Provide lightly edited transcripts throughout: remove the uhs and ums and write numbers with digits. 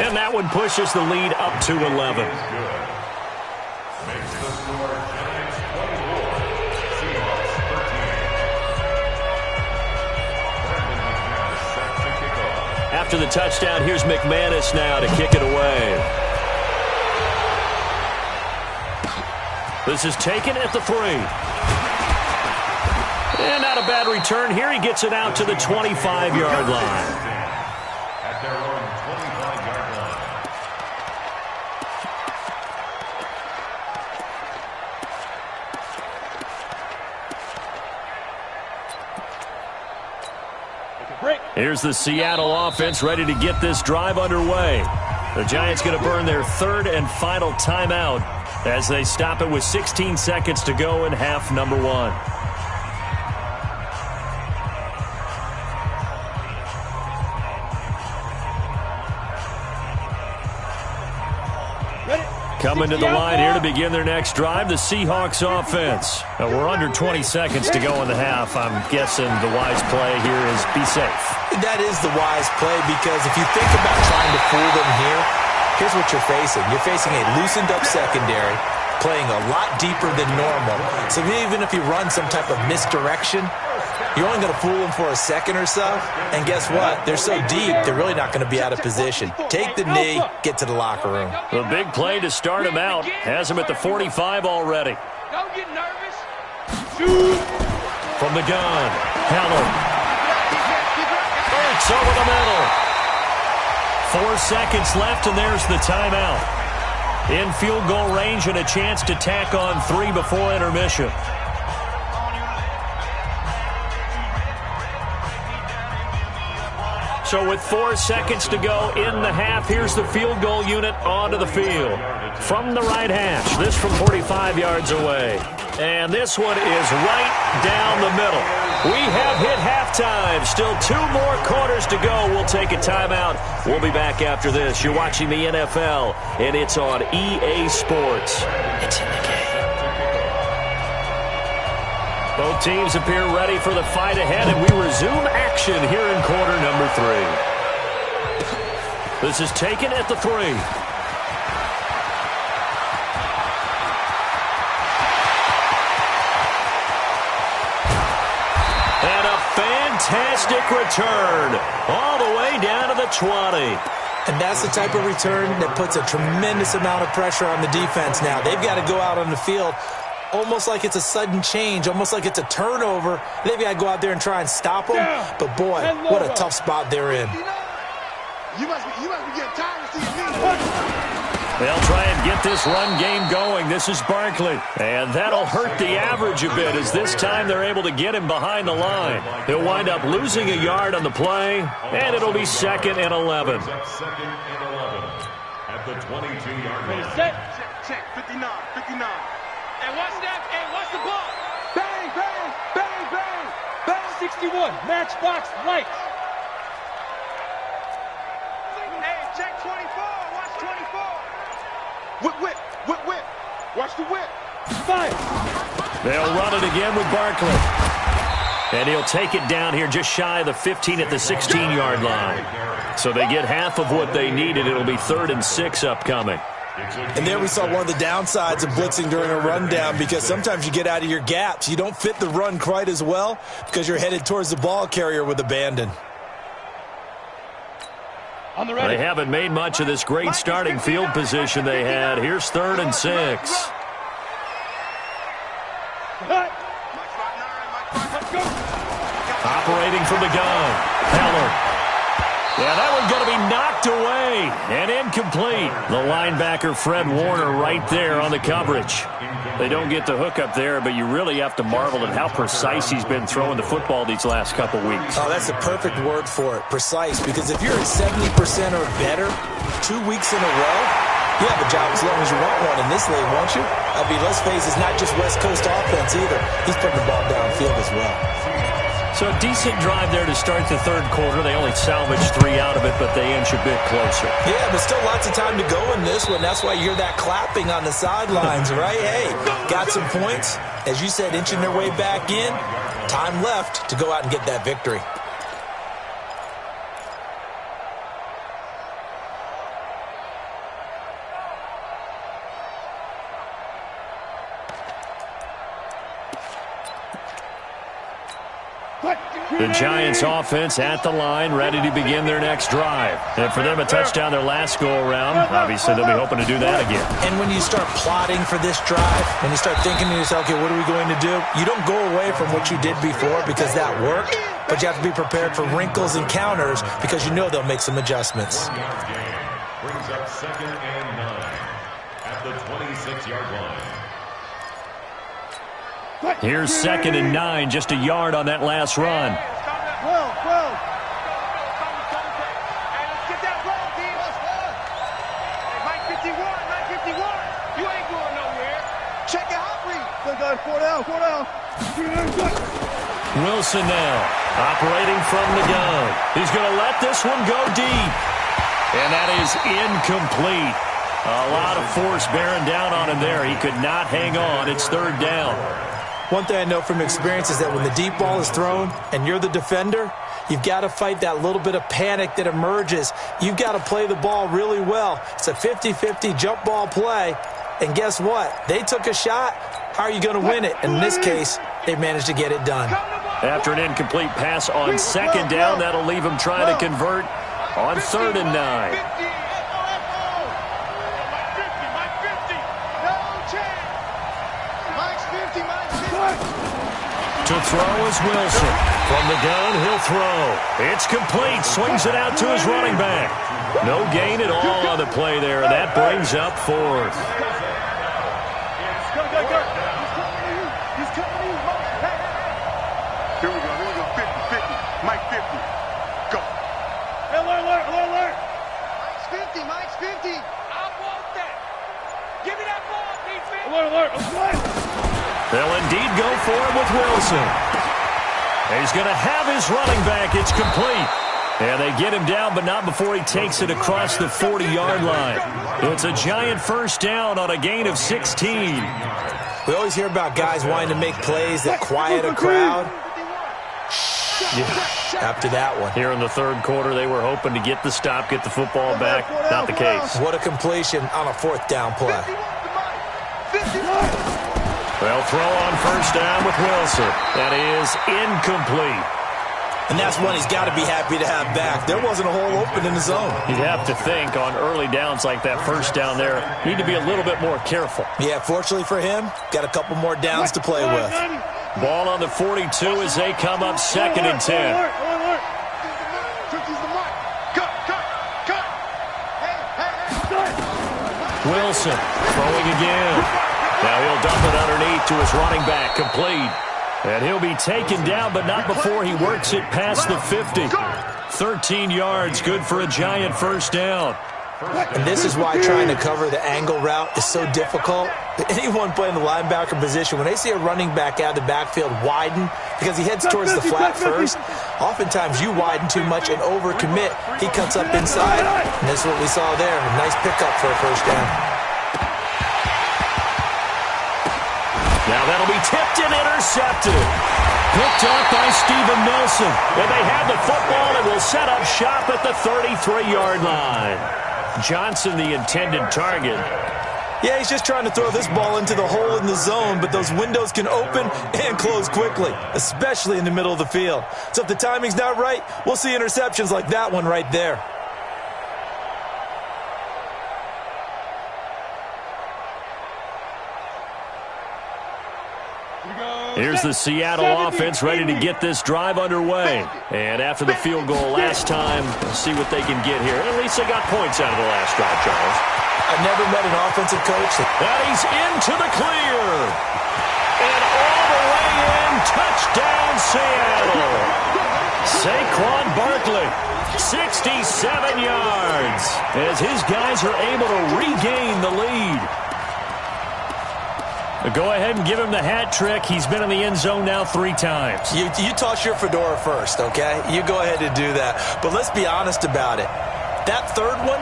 And that one pushes the lead up to 11. After the touchdown, here's McManus now to kick it away. This is taken at the 3. And not a bad return here. He gets it out to the 25-yard line. At their own 25-yard line. Here's the Seattle offense ready to get this drive underway. The Giants going to burn their third and final timeout as they stop it with 16 seconds to go in half number 1. Coming to the line here to begin their next drive, the Seahawks offense. We're under 20 seconds to go in the half. I'm guessing the wise play here is be safe. That is the wise play, because if you think about trying to fool them here, here's what you're facing. You're facing a loosened-up secondary, playing a lot deeper than normal. So even if you run some type of misdirection, you're only going to fool them for a second or so. And guess what? They're so deep, they're really not going to be out of position. Take the knee, get to the locker room. The big play to start him out. Has him at the 45 already. Don't get nervous. Shoot. From the gun, Heller. Burks over the middle. 4 seconds left, and there's the timeout. In field goal range and a chance to tack on 3 before intermission. So with 4 seconds to go in the half, here's the field goal unit onto the field. From the right hash, this from 45 yards away. And this one is right down the middle. We have hit halftime. Still 2 more quarters to go. We'll take a timeout. We'll be back after this. You're watching the NFL, and it's on EA Sports. It's in the game. Both teams appear ready for the fight ahead, and we resume action here in quarter number 3. This is taken at the 3. And a fantastic return all the way down to the 20. And that's the type of return that puts a tremendous amount of pressure on the defense now. They've got to go out on the field almost like it's a sudden change, almost like it's a turnover. They've got to go out there and try and stop them. But, boy, what a tough spot they're in. You must be getting tired of seeing me. They'll try and get this run game going. This is Barkley. And that'll hurt the average a bit, as this time they're able to get him behind the line. He'll wind up losing a yard on the play, and it'll be 2nd and 11. 2nd and 11 at the 22-yard line. Check, 59. Hey, watch that. Hey, watch the ball. Bang, bang, bang, bang. Bang, 61. Matchbox lights. Hey, check 24. Watch 24. Whip. Watch the whip. Fire. They'll run it again with Barkley. And he'll take it down here just shy of the 15 at the 16-yard line. So they get half of what they needed. It'll be 3rd and 6 upcoming. And there we saw one of the downsides of blitzing during a rundown, because sometimes you get out of your gaps. You don't fit the run quite as well because you're headed towards the ball carrier with abandon. They haven't made much of this great starting field position they had. Here's 3rd and 6. Operating from the gun, Heller. Yeah, that one's going to be knocked away and incomplete. The linebacker, Fred Warner, right there on the coverage. They don't get the hook up there, but you really have to marvel at how precise he's been throwing the football these last couple weeks. Oh, that's the perfect word for it, precise, because if you're at 70% or better 2 weeks in a row, you have a job as long as you want one in this league, won't you? I mean, let's face it, it's not just West Coast offense either. He's putting the ball downfield as well. So a decent drive there to start the 3rd quarter. They only salvaged 3 out of it, but they inch a bit closer. Yeah, but still lots of time to go in this one. That's why you hear that clapping on the sidelines, right? Hey, got some points. As you said, inching their way back in. Time left to go out and get that victory. The Giants offense at the line, ready to begin their next drive. And for them, a touchdown their last go-around. Obviously, they'll be hoping to do that again. And when you start plotting for this drive, when you start thinking to yourself, okay, what are we going to do? You don't go away from what you did before because that worked, but you have to be prepared for wrinkles and counters because you know they'll make some adjustments. Brings up 2nd and 9 at the 26-yard line. Here's 2nd and 9, just a yard on that last run. Wilson now, operating from the gun. He's going to let this one go deep. And that is incomplete. A lot of force bearing down on him there. He could not hang on. It's 3rd down. One thing I know from experience is that when the deep ball is thrown and you're the defender, you've got to fight that little bit of panic that emerges. You've got to play the ball really well. It's a 50-50 jump ball play. And guess what? They took a shot. How are you going to win it? In this case, they managed to get it done. After an incomplete pass on 2nd down, that'll leave him trying to convert on 3rd and 9. To throw is Wilson. From the gun, he'll throw. It's complete. Swings it out to his running back. No gain at all on the play there. That brings up 4th. Here we go. 50-50. Mike 50. Go. Alert. Mike's 50. I want that. Give me that ball, defense. Alert. They'll indeed go for it with Wilson. He's going to have his running back. It's complete. And they get him down, but not before he takes it across the 40-yard line. It's a Giant 1st down on a gain of 16. We always hear about guys wanting to make plays that quiet a crowd. After that one. Here in the 3rd quarter, they were hoping to get the stop, get the football back. Not the case. What a completion on a 4th down play. They'll throw on 1st down with Wilson. That is incomplete. And that's one he's got to be happy to have back. There wasn't a hole open in the zone. You'd have to think on early downs like that 1st down there, need to be a little bit more careful. Yeah, fortunately for him, got a couple more downs to play with. Ball on the 42 as they come up 2nd and 10. Wilson throwing again. Now he'll dump it underneath to his running back, complete. And he'll be taken down, but not before he works it past the 50. 13 yards, good for a Giant 1st down. And this is why trying to cover the angle route is so difficult. Anyone playing the linebacker position, when they see a running back out of the backfield widen because he heads towards the flat first, oftentimes you widen too much and overcommit. He cuts up inside, and this is what we saw there. A nice pickup for a 1st down. Now that'll be tipped and intercepted. Picked off by Steven Nelson. And they have the football and will set up shop at the 33-yard line. Johnson, the intended target. Yeah, he's just trying to throw this ball into the hole in the zone, but those windows can open and close quickly, especially in the middle of the field. So if the timing's not right, we'll see interceptions like that one right there. Here's the Seattle offense ready to get this drive underway. And after the field goal last time, we'll see what they can get here. At least they got points out of the last drive, Charles. I've never met an offensive coach that he's into the clear. And all the way in, touchdown Seattle. Saquon Barkley, 67 yards, as his guys are able to regain the lead. Go ahead and give him the hat trick. He's been in the end zone now 3 times. You toss your fedora first, okay? You go ahead and do that. But let's be honest about it. That 3rd one,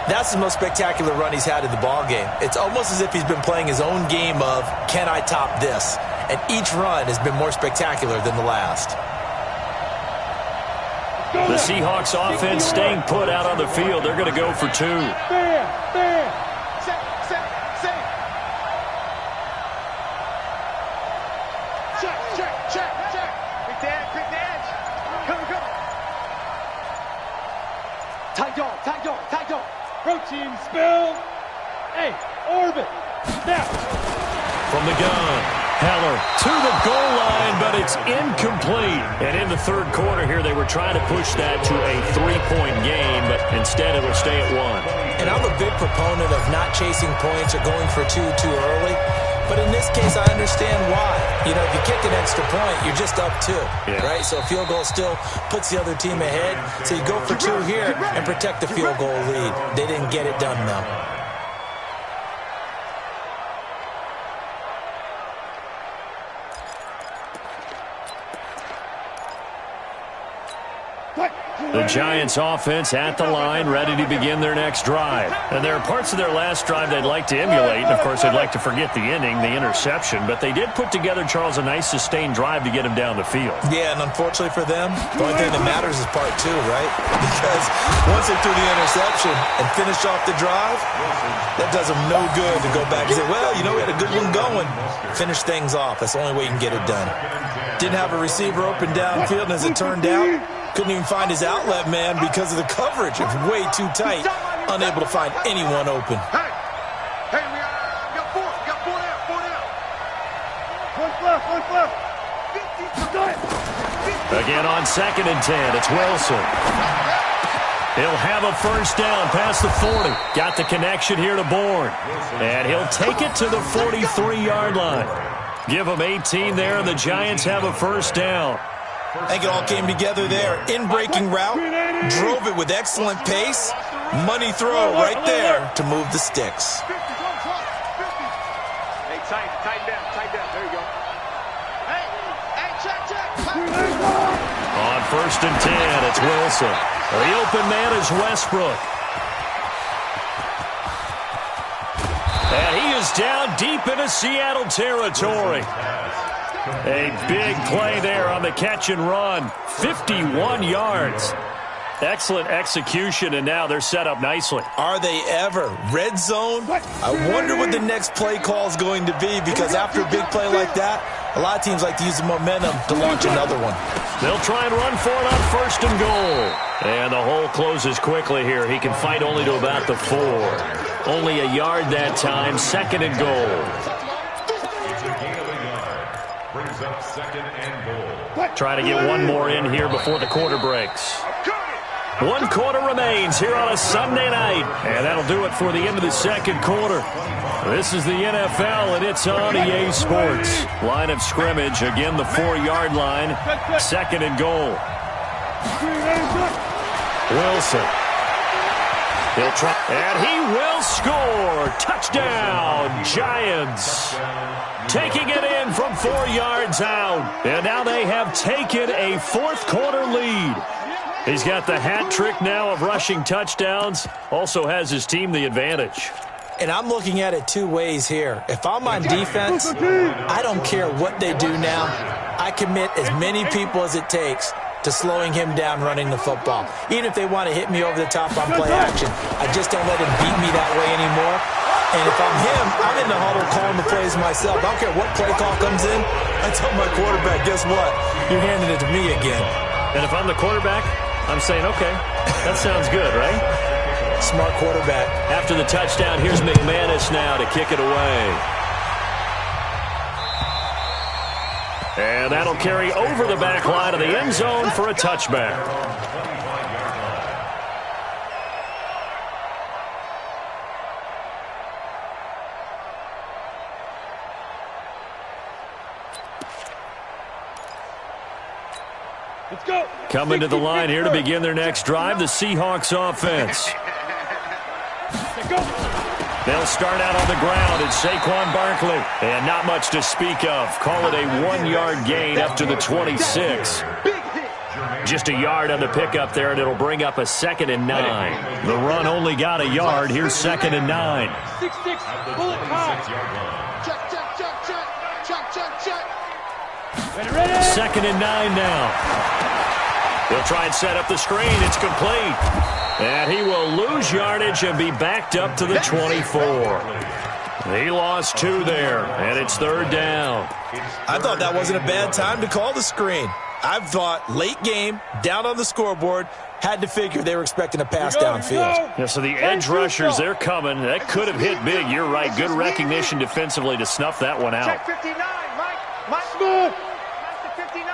that's the most spectacular run he's had in the ballgame. It's almost as if he's been playing his own game of, can I top this? And each run has been more spectacular than the last. The Seahawks offense staying put out on the field. They're going to go for 2. Tight dog, tight dog, tight dog. Protein spill. Hey, orbit. Snap. From the gun, Heller to the goal line, but it's incomplete. And in the third quarter here, they were trying to push that to a 3-point game, but instead it'll stay at 1. And I'm a big proponent of not chasing points or going for two too early. But in this case, I understand why. You know, if you kick an extra point, you're just up 2, right? So a field goal still puts the other team ahead. So you go for 2 here and protect the field goal lead. They didn't get it done, though. The Giants offense at the line, ready to begin their next drive. And there are parts of their last drive they'd like to emulate. And, of course, they'd like to forget the inning, the interception. But they did put together, Charles, a nice sustained drive to get him down the field. Yeah, and unfortunately for them, the only thing that matters is part 2, right? Because once they threw the interception and finished off the drive, that does them no good to go back and say, well, you know, we had a good one going. Finish things off. That's the only way you can get it done. Didn't have a receiver open downfield, and as it turned out, couldn't even find his outlet man because of the coverage. It was way too tight. Unable to find anyone open. Hey, we got 4. We got 4 down. 4 down. One left. 50. Again on 2nd and 10, it's Wilson. He'll have a first down past the 40. Got the connection here to Bourne. And he'll take it to the 43-yard line. Give him 18 there, and the Giants have a first down. I think it all came together there. In-breaking route, drove it with excellent pace. Money throw right there to move the sticks. Hey, tighten down. There you go. Hey, check. On 1st and 10, it's Wilson. The open man is Westbrook. And he is down deep into Seattle territory. A big play there on the catch and run. 51 yards. Excellent execution, and now they're set up nicely. Are they ever? Red zone? I wonder what the next play call is going to be, because after a big play like that, a lot of teams like to use the momentum to launch another one. They'll try and run for it on 1st and goal. And the hole closes quickly here. He can fight only to about the 4. Only a yard that time. 2nd and goal. Brings up 2nd and goal. Try to get one more in here before the quarter breaks. 1 quarter remains here on a Sunday night. And that'll do it for the end of the 2nd quarter. This is the NFL, and it's on EA Sports. Line of scrimmage, again the 4-yard line. 2nd and goal. Wilson. He'll try, and he will score. Touchdown, Giants. Taking it in from 4 yards out. And now they have taken a 4th quarter lead. He's got the hat trick now of rushing touchdowns. Also has his team the advantage. And I'm looking at it 2 ways here. If I'm on defense, I don't care what they do now. I commit as many people as it takes to slowing him down running the football. Even if they want to hit me over the top on play action, I just don't let him beat me that way anymore. And if I'm him, I'm in the huddle calling the plays myself. I don't care what play call comes in. I tell my quarterback, guess what? You're handing it to me again. And if I'm the quarterback, I'm saying, okay, that sounds good, right? Smart quarterback. After the touchdown, here's McManus now to kick it away. And that'll carry over the back line of the end zone for a touchback. Let's go. Coming to the line here to begin their next drive, the Seahawks offense. They'll start out on the ground. It's Saquon Barkley. And not much to speak of. Call it a 1-yard gain up to the 26. Just a yard on the pickup there, and it'll bring up a 2nd and 9. The run only got a yard. Here's 2nd and 9. 6-6, bullet time. Check. 2nd and 9 now. He'll try and set up the screen. It's complete. And he will lose yardage and be backed up to the 24. He lost 2 there, and it's 3rd down. I thought that wasn't a bad time to call the screen. I've thought late game, down on the scoreboard, had to figure they were expecting a pass downfield. Yeah, so the edge rushers, they're coming. That could have hit big. You're right. Good recognition defensively to snuff that one out. Check 59, Mike. Mike, good. That's the 59.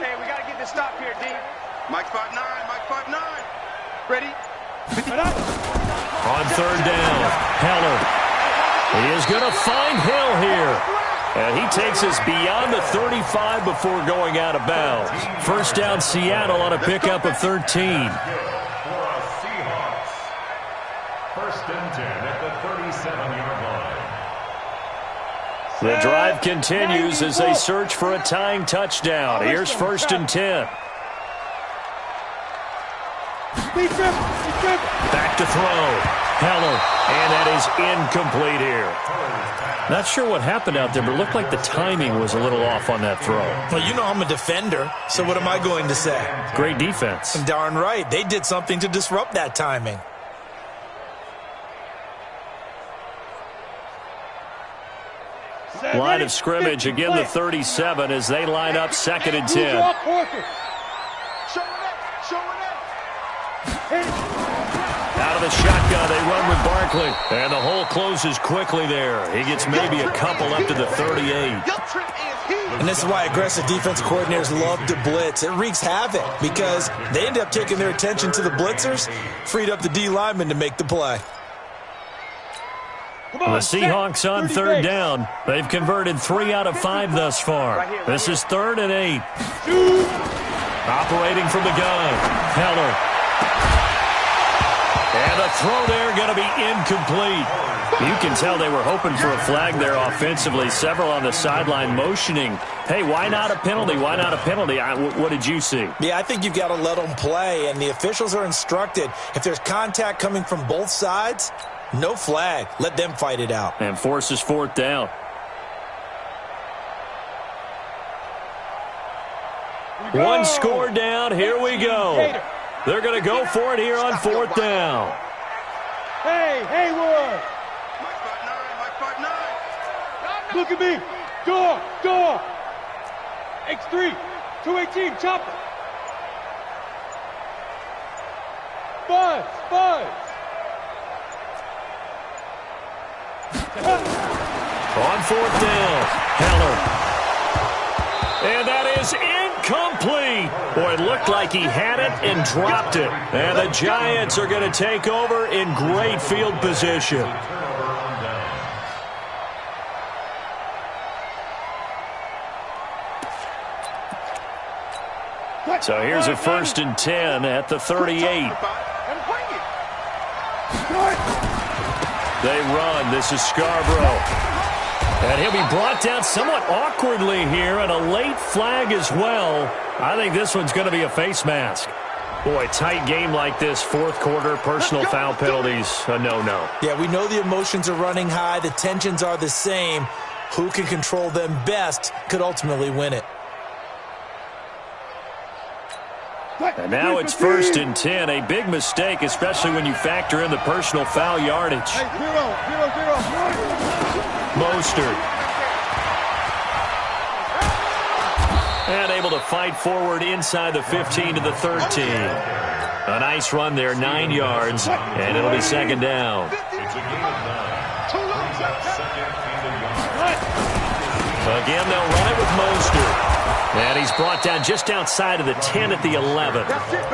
Hey, we got to get this stop here, D. Mike 5'9", Mike 5'9". Ready? On third down, Heller. He is going to find Hill here. And he takes us beyond the 35 before going out of bounds. First down, Seattle on a pickup of 13. For a Seahawks. First and 10 at the 37-yard line. The drive continues as they search for a tying touchdown. Here's first and 10. Back to throw. Heller, and that is incomplete here. Not sure what happened out there, but it looked like the timing was a little off on that throw. Well, you know I'm a defender, so what am I going to say? Great defense. Darn right. They did something to disrupt that timing. Line of scrimmage, again the 37 as they line up second and 10. Out of the shotgun, they run with Barkley. And the hole closes quickly there. He gets maybe a couple up to the 38. And this is why aggressive defense coordinators love to blitz. It wreaks havoc because they end up taking their attention to the blitzers, freed up the D lineman to make the play. The Seahawks on third down. They've converted 3 out of 5 thus far. This is 3rd and 8. Operating from the gun, Heller. And a throw there going to be incomplete. You can tell they were hoping for a flag there offensively. Several on the sideline motioning, hey, why not a penalty? Why not a penalty? What did you see? Yeah, I think you've got to let them play, and the officials are instructed. If there's contact coming from both sides, no flag. Let them fight it out. And forces 4th down. One score down. Here we go. They're going to go for it here on 4th down. Hey, Hayward. Mike 5'9", Look at me. Door. X3, 218, chopper. Buzz. On 4th down, Heller. And that is incomplete. Boy, it looked like he had it and dropped it. And the Giants are going to take over in great field position. So here's a 1st and 10 at the 38. They run. This is Scarborough. And he'll be brought down somewhat awkwardly here, and a late flag as well. I think this one's going to be a face mask. Boy, tight game like this, 4th quarter, personal foul penalties, a no-no. Yeah, we know the emotions are running high. The tensions are the same. Who can control them best could ultimately win it. And now it's 1st and 10. A big mistake, especially when you factor in the personal foul yardage. Mostert. And able to fight forward inside the 15 to the 13. A nice run there, 9 yards, and it'll be 2nd down. Again, they'll run it with Mostert. And he's brought down just outside of the 10 at the 11.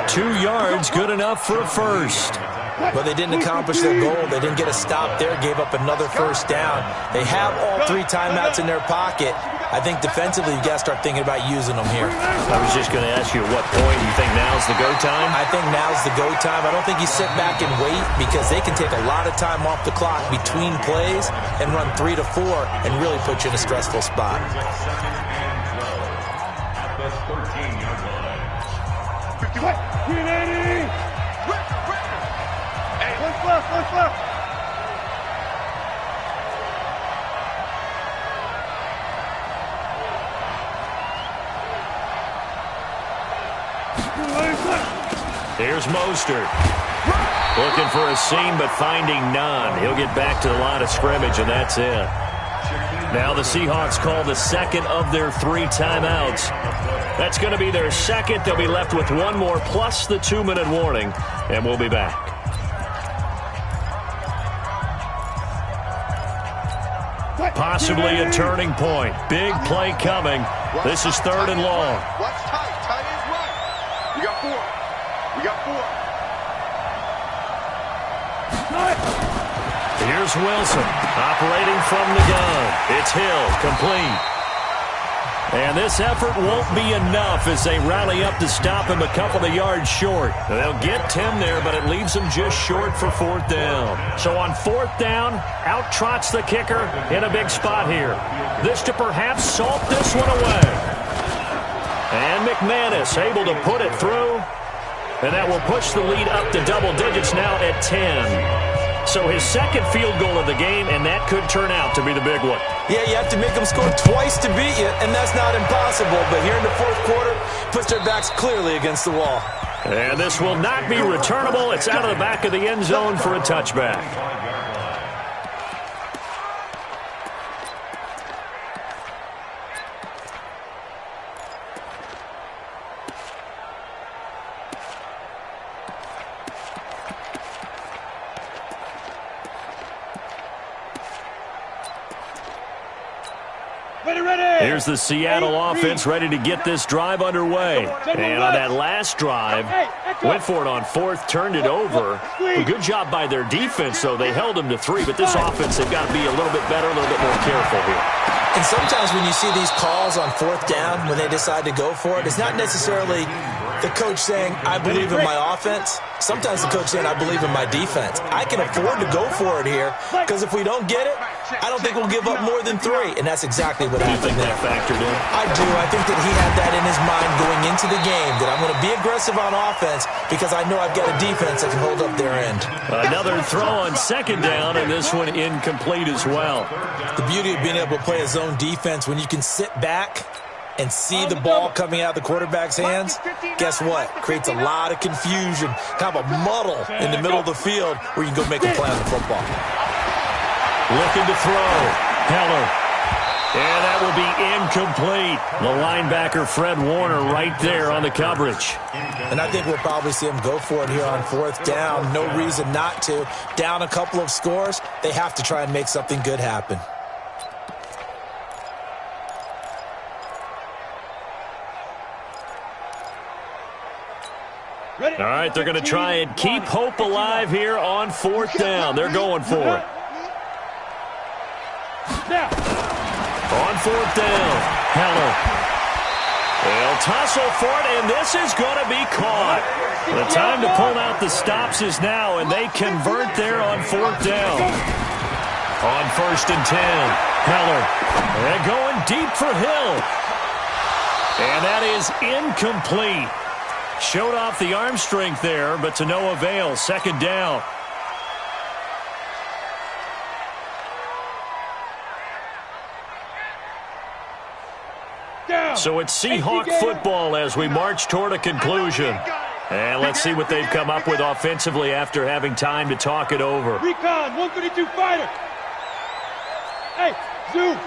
2 yards, good enough for a first. But they didn't accomplish their goal. They didn't get a stop there, gave up another 1st down. They have all 3 timeouts in their pocket. I think defensively you've got to start thinking about using them here. I was just going to ask you at what point you think now's the go time? I think now's the go time. I don't think you sit back and wait because they can take a lot of time off the clock between plays and run 3 to 4 and really put you in a stressful spot. At the 13-yard line. 380. Hey, what's left? Here's Mostert. Looking for a seam, but finding none. He'll get back to the line of scrimmage, and that's it. Now the Seahawks call the second of their 3 timeouts. That's going to be their second. They'll be left with one more plus the 2-minute warning, and we'll be back. Possibly a turning point. Big play coming. This is 3rd and long. What's tight? Tight is right. We got 4. We got 4. Here's Wilson operating from the gun. It's Hill, complete. And this effort won't be enough as they rally up to stop him a couple of yards short. They'll get Tim there, but it leaves him just short for 4th down. So on 4th down, out trots the kicker in a big spot here. This to perhaps salt this one away. And McManus able to put it through. And that will push the lead up to double digits now at 10. So his second field goal of the game, and that could turn out to be the big one. Yeah, you have to make them score twice to beat you, and that's not impossible. But here in the 4th quarter, puts their backs clearly against the wall. And this will not be returnable. It's out of the back of the end zone for a touchback. Here's the Seattle offense ready to get this drive underway. And on that last drive, went for it on 4th, turned it over. A good job by their defense, though. They held them to 3, but this offense, they've got to be a little bit better, a little bit more careful here. And sometimes when you see these calls on 4th down, when they decide to go for it, it's not necessarily the coach saying, I believe in my offense. Sometimes the coach saying, I believe in my defense. I can afford to go for it here because if we don't get it, I don't think we'll give up more than 3. And that's exactly what happened there. Factored in? I do. I think that he had that in his mind going into the game, that I'm going to be aggressive on offense because I know I've got a defense that can hold up their end. Another throw on 2nd down, and this one incomplete as well. The beauty of being able to play a zone defense when you can sit back and see the ball coming out of the quarterback's hands, guess what? Creates a lot of confusion, kind of a muddle in the middle of the field where you can go make a play on the football. Looking to throw. Heller. And that will be incomplete. The linebacker, Fred Warner, right there on the coverage. And I think we'll probably see him go for it here on 4th down. No reason not to. Down a couple of scores, they have to try and make something good happen. All right, they're going to try and keep hope alive here on 4th down. They're going for it. On 4th down, Heller. They'll tussle for it, and this is going to be caught. The time to pull out the stops is now, and they convert there on 4th down. On 1st and 10, Heller. And going deep for Hill. And that is incomplete. Showed off the arm strength there, but to no avail. 2nd down. So it's Seahawk football as we march toward a conclusion. And let's see what they've come up with offensively after having time to talk it over. Recon, 132 fighter. Hey, zoom.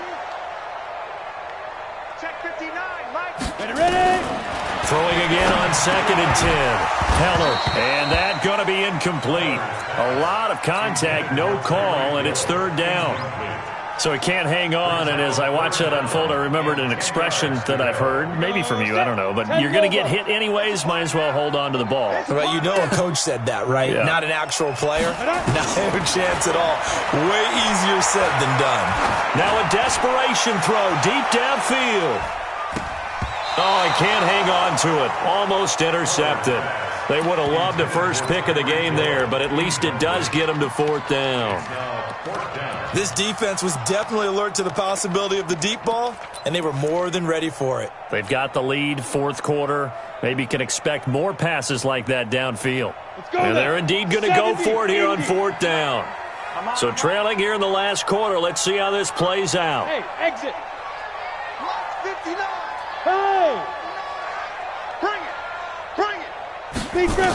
Check 59, Mike. Ready? Throwing again on 2nd and 10. Heller. And that going to be incomplete. A lot of contact, no call, and it's 3rd down. So he can't hang on, and as I watch that unfold, I remembered an expression that I've heard, maybe from you, I don't know, but you're going to get hit anyways, might as well hold on to the ball. Right, you know a coach said that, right? Yeah. Not an actual player? No chance at all. Way easier said than done. Now a desperation throw deep downfield. Oh, he can't hang on to it. Almost intercepted. They would have loved the first pick of the game there, but at least it does get them to 4th down. This defense was definitely alert to the possibility of the deep ball, and they were more than ready for it. They've got the lead, 4th quarter. Maybe can expect more passes like that downfield. And they're indeed going to go for it here on 4th down. So trailing here in the last quarter, let's see how this plays out. Hey, exit. 59. Hey! Bring it. Big grip.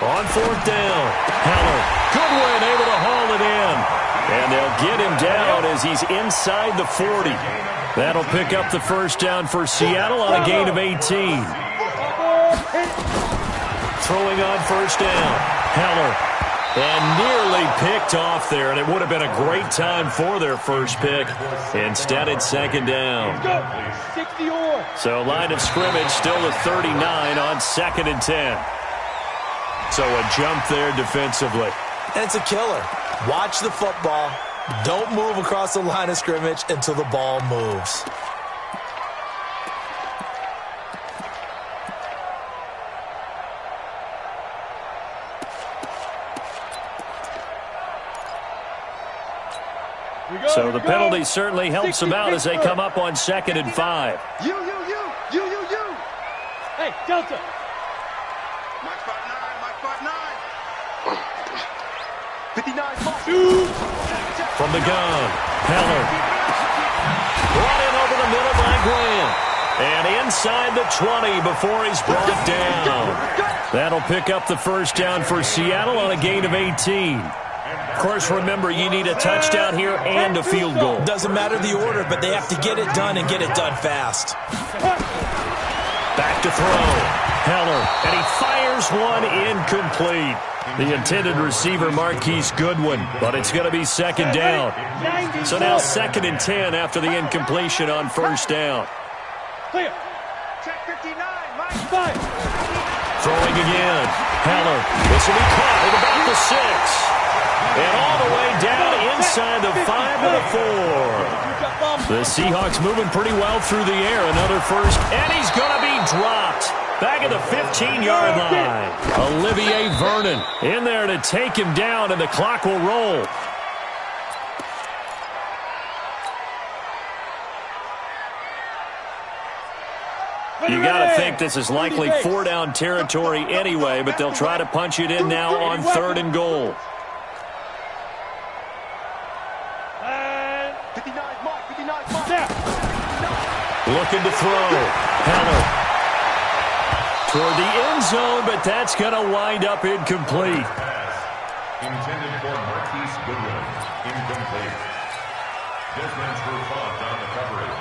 On 4th down, Heller. Goodwin able to haul it in. And they'll get him down down as he's inside the 40. That'll pick up the first down for Seattle on a gain of 18. Throwing on first down. Heller. And nearly picked off there, and it would have been a great time for their first pick. Instead, it's second down. So line of scrimmage still at 39 on 2nd and 10. So a jump there defensively. And it's a killer. Watch the football. Don't move across the line of scrimmage until the ball moves. So the penalty certainly helps them out as they come up on 2nd and 5. You. Hey, Delta. Mike 5'9", 59, From the gun, Heller. Brought in over the middle by Graham. And inside the 20 before he's brought down. That'll pick up the first down for Seattle on a gain of 18. Of course, remember, you need a touchdown here and a field goal. Doesn't matter the order, but they have to get it done and get it done fast. Back to throw. Heller, and he fires one incomplete. The intended receiver, Marquise Goodwin, but it's going to be second down. So now 2nd and 10 after the incompletion on first down. Clear. Check 59, Mike 5. Throwing again. Heller, this will be caught at about the 6. And all the way down inside the 5 to the 4. The Seahawks moving pretty well through the air. Another first, and he's going to be dropped. Back at the 15-yard line. Olivier Vernon in there to take him down, and the clock will roll. You got to think this is likely 4-down territory anyway, but they'll try to punch it in now on 3rd and goal. 59, Looking to throw. Heller. Toward the end zone, but that's going to wind up incomplete. Intended for Marquise Goodwin. Incomplete. Desmond Trufant on the coverage.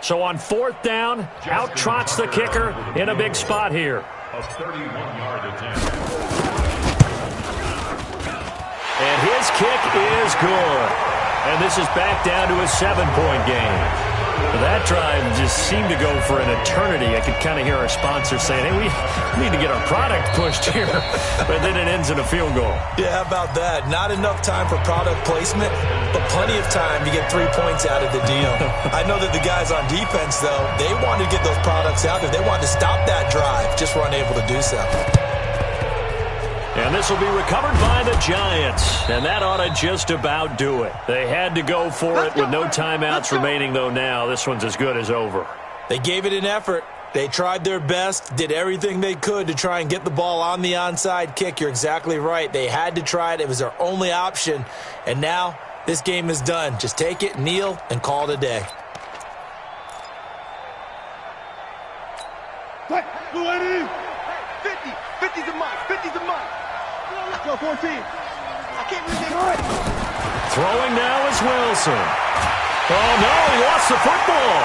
So on 4th down, out trots the kicker in a big spot here. A 31-yard attempt. And his kick is good. And this is back down to a 7-point game. That drive just seemed to go for an eternity. I could kind of hear our sponsor saying, hey, we need to get our product pushed here. But then it ends in a field goal. Yeah, how about that? Not enough time for product placement, but plenty of time to get 3 points out of the deal. I know that the guys on defense, though, they wanted to get those products out. If they wanted to stop that drive, just were unable to do so. And this will be recovered by the Giants. And that ought to just about do it. They had to go for it with no timeouts remaining, though now. This one's as good as over. They gave it an effort. They tried their best, did everything they could to try and get the ball on the onside kick. You're exactly right. They had to try it. It was their only option. And now this game is done. Just take it, kneel, and call it a day. Hey, 50. 50's a month. 50's a month. Go 14. I can't really do it. Throwing now is Wilson. Oh, no, he lost the football.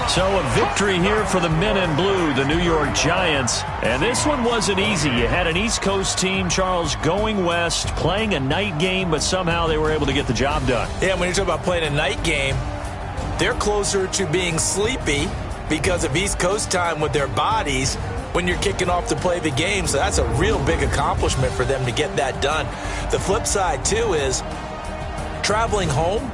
So a victory here for the men in blue, the New York Giants. And this one wasn't easy. You had an East Coast team, Charles, going west, playing a night game, but somehow they were able to get the job done. Yeah, when you talk about playing a night game, they're closer to being sleepy because of East Coast time with their bodies when you're kicking off to play the game. So that's a real big accomplishment for them to get that done. The flip side, too, is traveling home.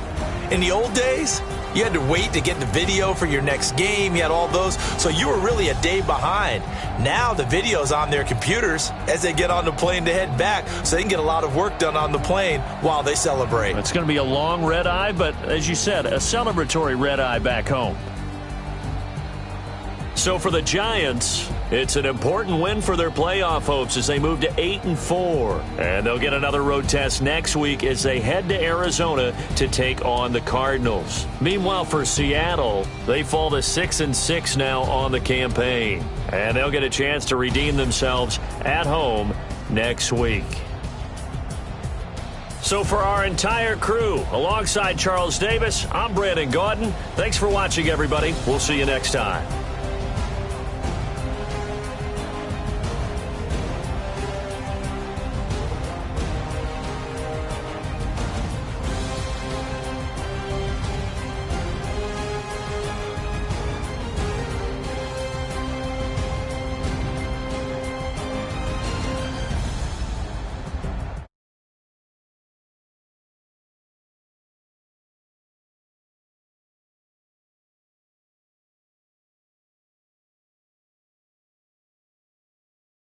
In the old days, you had to wait to get the video for your next game. You had all those. So you were really a day behind. Now the video's on their computers as they get on the plane to head back, so they can get a lot of work done on the plane while they celebrate. It's going to be a long red eye, but as you said, a celebratory red eye back home. So for the Giants, It's an important win for their playoff hopes as they move to 8-4. And they'll get another road test next week as they head to Arizona to take on the Cardinals. Meanwhile, for Seattle, they fall to 6-6 now on the campaign. And they'll get a chance to redeem themselves at home next week. So for our entire crew, alongside Charles Davis, I'm Brandon Gaudin. Thanks for watching, everybody. We'll see you next time.